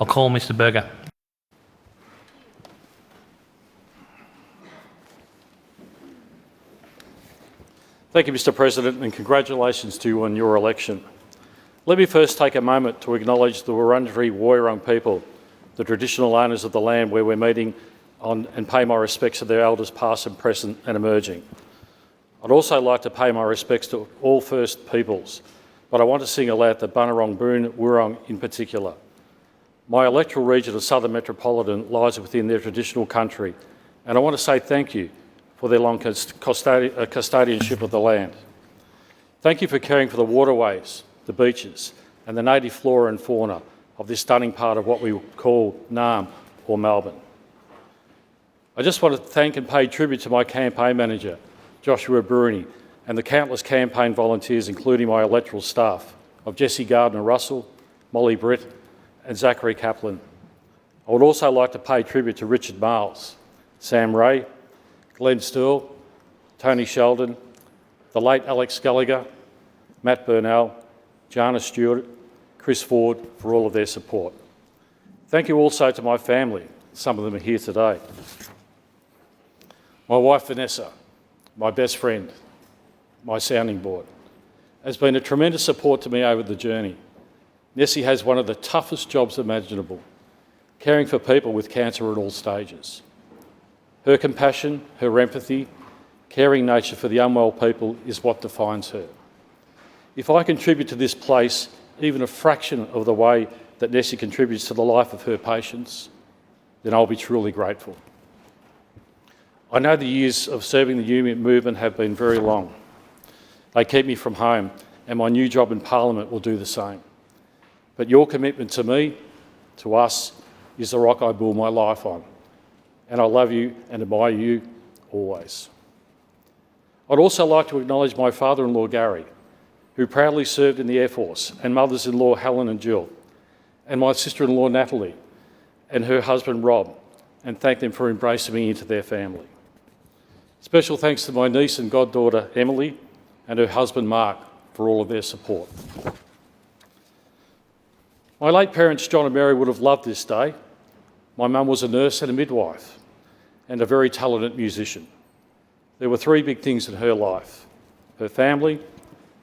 I'll call Mr Berger. Thank you, Mr President, and congratulations to you on your election. Let me first take a moment to acknowledge the Wurundjeri Woiwurrung people, the traditional owners of the land where we're meeting on, and pay my respects to their elders past and present and emerging. I'd also like to pay my respects to all First Peoples, but I want to single out the Bunurong Boon Wurrung in particular. My electoral region of Southern Metropolitan lies within their traditional country, and I want to say thank you for their long custodianship of the land. Thank you for caring for the waterways, the beaches, and the native flora and fauna of this stunning part of what we call Naarm or Melbourne. I just want to thank and pay tribute to my campaign manager, Joshua Bruni, and the countless campaign volunteers, including my electoral staff of Jesse Gardner-Russell, Molly Britt, and Zachary Kaplan. I would also like to pay tribute to Richard Miles, Sam Ray, Glenn Stirl, Tony Sheldon, the late Alex Gallagher, Matt Burnell, Jana Stewart, Chris Ford for all of their support. Thank you also to my family. Some of them are here today. My wife Vanessa, my best friend, my sounding board, has been a tremendous support to me over the journey. Nessie has one of the toughest jobs imaginable, caring for people with cancer at all stages. Her compassion, her empathy, caring nature for the unwell people is what defines her. If I contribute to this place even a fraction of the way that Nessie contributes to the life of her patients, then I'll be truly grateful. I know the years of serving the union movement have been very long. They keep me from home, and my new job in Parliament will do the same. But your commitment to me, to us, is the rock I build my life on. And I love you and admire you always. I'd also like to acknowledge my father-in-law, Gary, who proudly served in the Air Force, and mothers-in-law, Helen and Jill, and my sister-in-law, Natalie, and her husband, Rob, and thank them for embracing me into their family. Special thanks to my niece and goddaughter, Emily, and her husband, Mark, for all of their support. My late parents, John and Mary, would have loved this day. My mum was a nurse and a midwife, and a very talented musician. There were three big things in her life: her family,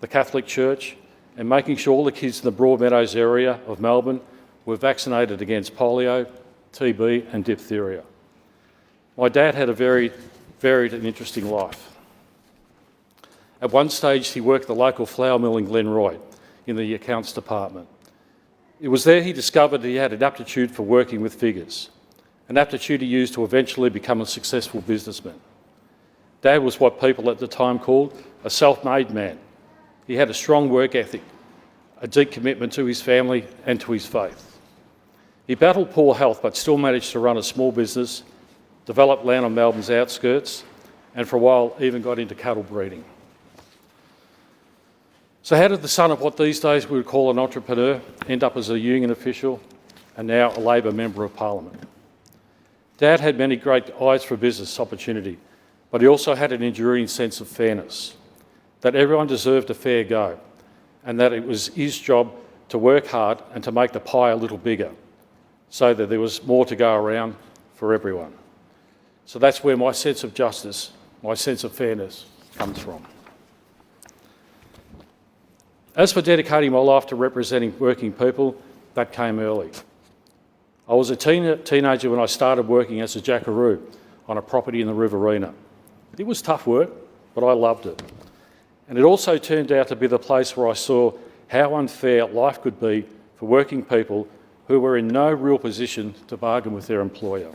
the Catholic Church, and making sure all the kids in the Broadmeadows area of Melbourne were vaccinated against polio, TB and diphtheria. My dad had a very varied and interesting life. At one stage, he worked at the local flour mill in Glenroy in the accounts department. It was there he discovered he had an aptitude for working with figures, an aptitude he used to eventually become a successful businessman. Dad was what people at the time called a self-made man. He had a strong work ethic, a deep commitment to his family and to his faith. He battled poor health but still managed to run a small business, develop land on Melbourne's outskirts, and for a while even got into cattle breeding. So how did the son of what these days we would call an entrepreneur end up as a union official and now a Labor Member of Parliament? Dad had many great eyes for business opportunity, but he also had an enduring sense of fairness, that everyone deserved a fair go, and that it was his job to work hard and to make the pie a little bigger, so that there was more to go around for everyone. So that's where my sense of justice, my sense of fairness comes from. As for dedicating my life to representing working people, that came early. I was a teenager when I started working as a jackaroo on a property in the Riverina. It was tough work, but I loved it. And it also turned out to be the place where I saw how unfair life could be for working people who were in no real position to bargain with their employer.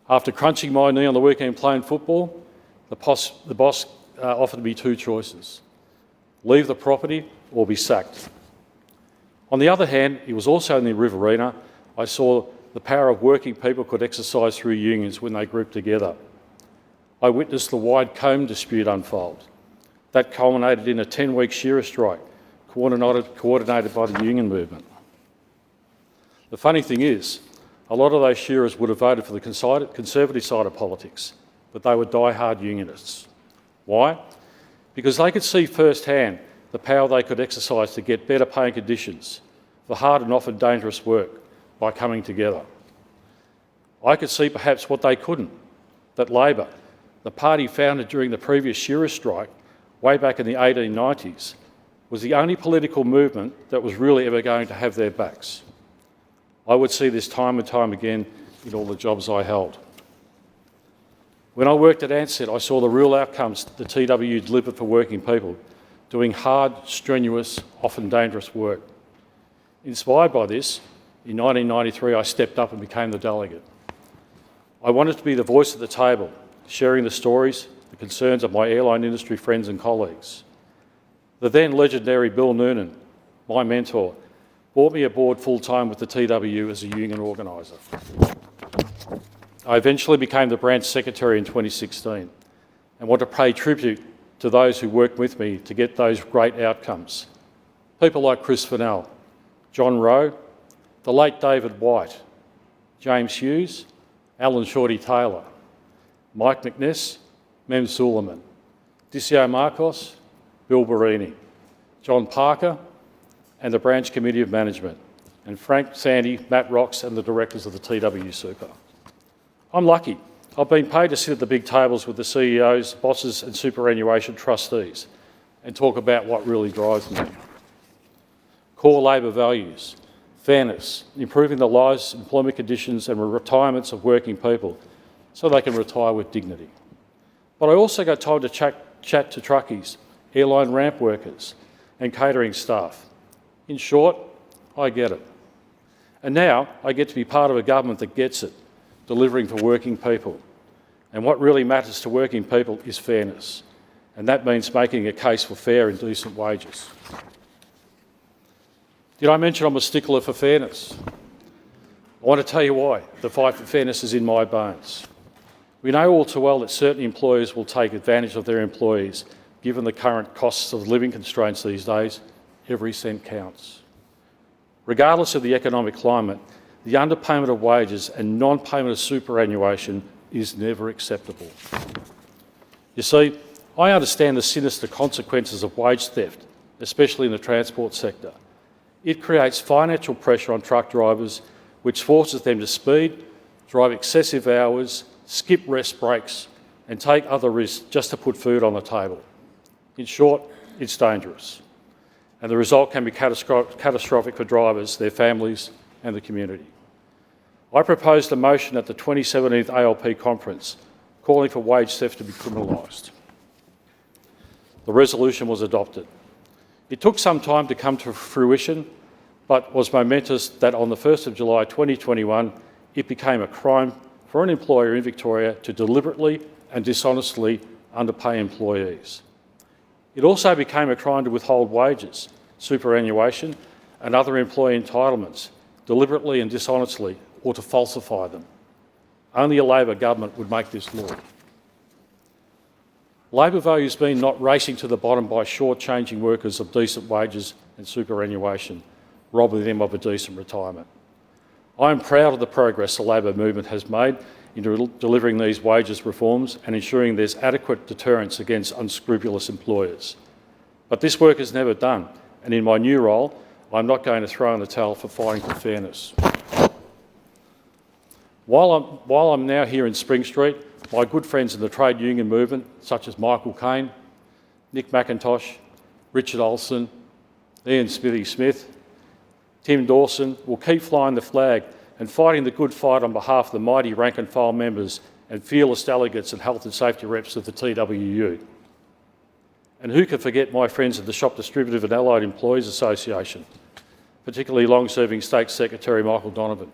After crunching my knee on the weekend playing football, the boss offered me two choices: leave the property or be sacked. On the other hand, it was also in the Riverina I saw the power of working people could exercise through unions when they grouped together. I witnessed the wide comb dispute unfold. That culminated in a 10-week shearer strike, coordinated by the union movement. The funny thing is, a lot of those shearers would have voted for the conservative side of politics, but they were die-hard unionists. Why? Because they could see firsthand the power they could exercise to get better paying conditions for hard and often dangerous work by coming together. I could see perhaps what they couldn't, that Labor, the party founded during the previous shearers' strike way back in the 1890s, was the only political movement that was really ever going to have their backs. I would see this time and time again in all the jobs I held. When I worked at Ansett, I saw the real outcomes the TWU delivered for working people, doing hard, strenuous, often dangerous work. Inspired by this, in 1993 I stepped up and became the delegate. I wanted to be the voice at the table, sharing the stories, the concerns of my airline industry friends and colleagues. The then legendary Bill Noonan, my mentor, brought me aboard full-time with the TWU as a union organiser. I eventually became the branch secretary in 2016 and want to pay tribute to those who worked with me to get those great outcomes. People like Chris Fennell, John Rowe, the late David White, James Hughes, Alan Shorty Taylor, Mike McNess, Mem Suleiman, Dicio Marcos, Bill Barini, John Parker, and the Branch Committee of Management, and Frank, Sandy, Matt Rocks, and the directors of the TWU Super. I'm lucky. I've been paid to sit at the big tables with the CEOs, bosses, and superannuation trustees and talk about what really drives me. Core Labor values, fairness, improving the lives, employment conditions, and retirements of working people so they can retire with dignity. But I also got time to chat to truckies, airline ramp workers, and catering staff. In short, I get it. And now I get to be part of a government that gets it, delivering for working people. And what really matters to working people is fairness. And that means making a case for fair and decent wages. Did I mention I'm a stickler for fairness? I want to tell you why. The fight for fairness is in my bones. We know all too well that certain employers will take advantage of their employees. Given the current costs of living constraints these days, every cent counts. Regardless of the economic climate, the underpayment of wages and non-payment of superannuation is never acceptable. You see, I understand the sinister consequences of wage theft, especially in the transport sector. It creates financial pressure on truck drivers, which forces them to speed, drive excessive hours, skip rest breaks, and take other risks just to put food on the table. In short, it's dangerous. And the result can be catastrophic for drivers, their families, and the community. I proposed a motion at the 2017 ALP conference calling for wage theft to be criminalised. The resolution was adopted. It took some time to come to fruition, but was momentous that on the 1st of July 2021, it became a crime for an employer in Victoria to deliberately and dishonestly underpay employees. It also became a crime to withhold wages, superannuation, and other employee entitlements, deliberately and dishonestly, or to falsify them. Only a Labor government would make this law. Labor values mean not racing to the bottom by short-changing workers of decent wages and superannuation, robbing them of a decent retirement. I am proud of the progress the Labor movement has made in delivering these wages reforms and ensuring there's adequate deterrence against unscrupulous employers. But this work is never done, and in my new role, I'm not going to throw in the towel for fighting for fairness. While I'm now here in Spring Street, my good friends in the trade union movement, such as Michael Caine, Nick McIntosh, Richard Olson, Ian Smithy Smith, Tim Dawson, will keep flying the flag and fighting the good fight on behalf of the mighty rank and file members and fearless delegates and health and safety reps of the TWU. And who can forget my friends at the Shop Distributive and Allied Employees Association, particularly long-serving State Secretary Michael Donovan,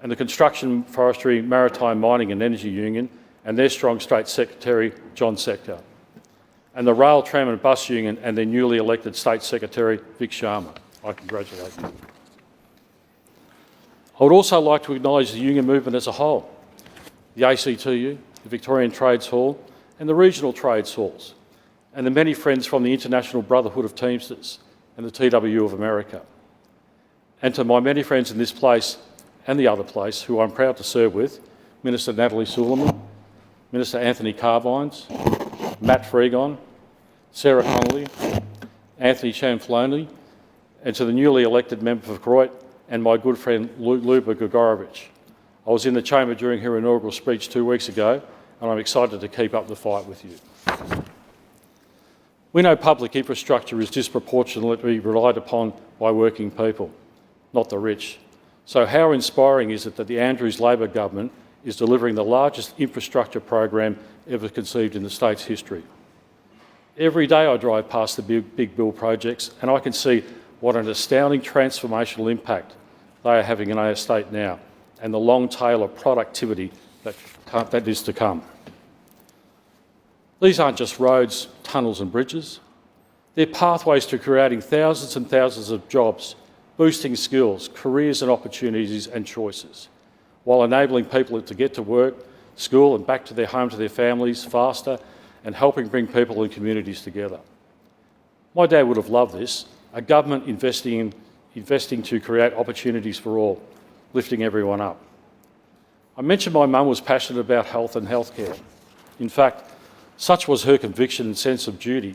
and the Construction, Forestry, Maritime, Mining and Energy Union and their strong State Secretary John Sector, and the Rail, Tram and Bus Union and their newly elected State Secretary Vic Sharma. I congratulate them. I would also like to acknowledge the union movement as a whole, the ACTU, the Victorian Trades Hall and the regional trades halls, and the many friends from the International Brotherhood of Teamsters and the TWU of America. And to my many friends in this place and the other place who I'm proud to serve with, Minister Natalie Suleiman, Minister Anthony Carbines, Matt Fregon, Sarah Connolly, Anthony Chamfloney, and to the newly elected member for Croydon and my good friend Luba Gregorowicz. I was in the chamber during her inaugural speech 2 weeks ago, and I'm excited to keep up the fight with you. We know public infrastructure is disproportionately relied upon by working people, not the rich. So how inspiring is it that the Andrews Labor government is delivering the largest infrastructure program ever conceived in the state's history? Every day I drive past the big bill projects and I can see what an astounding transformational impact they are having in our state now, and the long tail of productivity that is to come. These aren't just roads, tunnels and bridges. They're pathways to creating thousands and thousands of jobs, boosting skills, careers and opportunities and choices, while enabling people to get to work, school and back to their home to their families faster, and helping bring people and communities together. My dad would have loved this, a government investing to create opportunities for all, lifting everyone up. I mentioned my mum was passionate about health and healthcare. In fact, such was her conviction and sense of duty.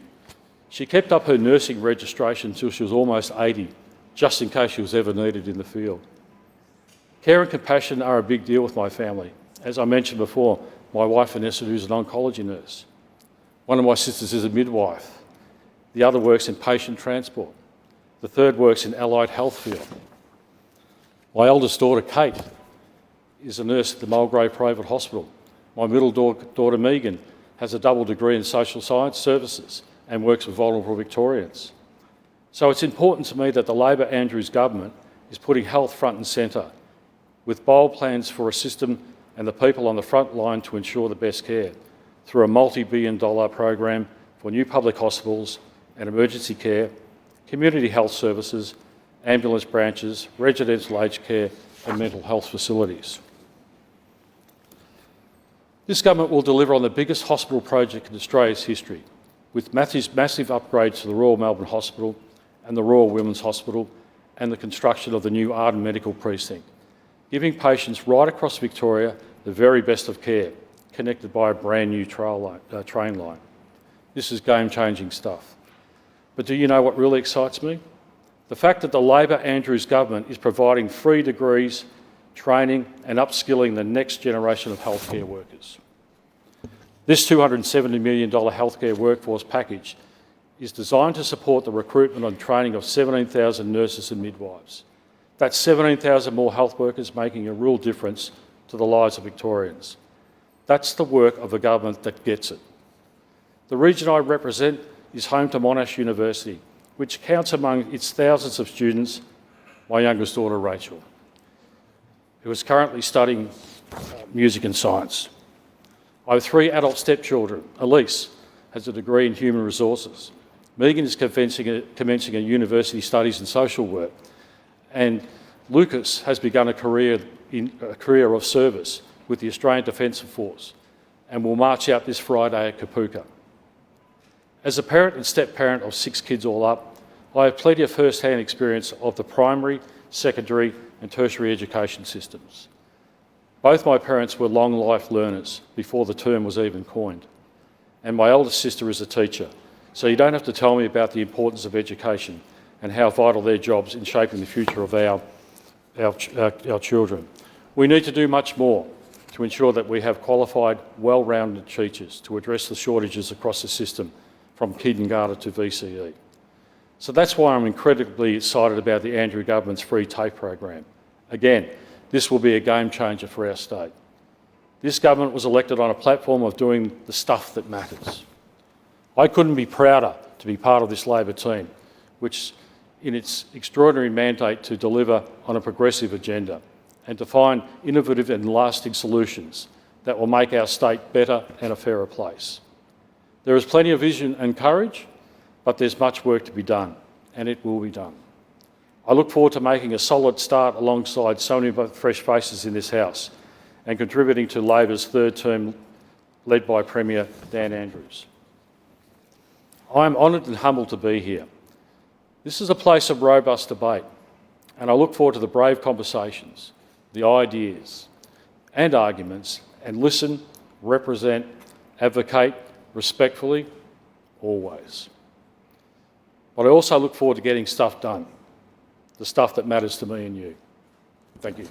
She kept up her nursing registration until she was almost 80, just in case she was ever needed in the field. Care and compassion are a big deal with my family. As I mentioned before, my wife Vanessa is an oncology nurse. One of my sisters is a midwife. The other works in patient transport. The third works in allied health field. My eldest daughter Kate is a nurse at the Mulgrave Private Hospital. My middle daughter Megan has a double degree in social science services and works with vulnerable Victorians. So it's important to me that the Labor Andrews government is putting health front and centre, with bold plans for a system and the people on the front line to ensure the best care, through a multi-billion-dollar program for new public hospitals and emergency care, community health services, ambulance branches, residential aged care and mental health facilities. This government will deliver on the biggest hospital project in Australia's history, with massive upgrades to the Royal Melbourne Hospital and the Royal Women's Hospital and the construction of the new Arden Medical Precinct, giving patients right across Victoria the very best of care, connected by a brand new train line. This is game-changing stuff. But do you know what really excites me? The fact that the Labor Andrews government is providing free degrees, training and upskilling the next generation of healthcare workers. This $270 million healthcare workforce package is designed to support the recruitment and training of 17,000 nurses and midwives. That's 17,000 more health workers, making a real difference to the lives of Victorians. That's the work of a government that gets it. The region I represent is home to Monash University, which counts among its thousands of students my youngest daughter Rachel, who is currently studying music and science. I have 3 adult stepchildren. Elise has a degree in human resources. Megan is commencing a university studies in social work. And Lucas has begun a career of service with the Australian Defence Force and will march out this Friday at Kapuka. As a parent and step-parent of 6 kids all up, I have plenty of first-hand experience of the primary, secondary and tertiary education systems. Both my parents were long-life learners before the term was even coined, and my eldest sister is a teacher, so you don't have to tell me about the importance of education and how vital their jobs in shaping the future of our children. We need to do much more to ensure that we have qualified, well-rounded teachers to address the shortages across the system from kindergarten to VCE. So that's why I'm incredibly excited about the Andrews government's free TAFE program. Again, this will be a game changer for our state. This government was elected on a platform of doing the stuff that matters. I couldn't be prouder to be part of this Labor team, which in its extraordinary mandate to deliver on a progressive agenda and to find innovative and lasting solutions that will make our state better and a fairer place. There is plenty of vision and courage, but there's much work to be done, and it will be done. I look forward to making a solid start alongside so many fresh faces in this House and contributing to Labor's third term led by Premier Dan Andrews. I am honoured and humbled to be here. This is a place of robust debate, and I look forward to the brave conversations, the ideas and arguments, and listen, represent, advocate respectfully, always. But I also look forward to getting stuff done, the stuff that matters to me and you. Thank you.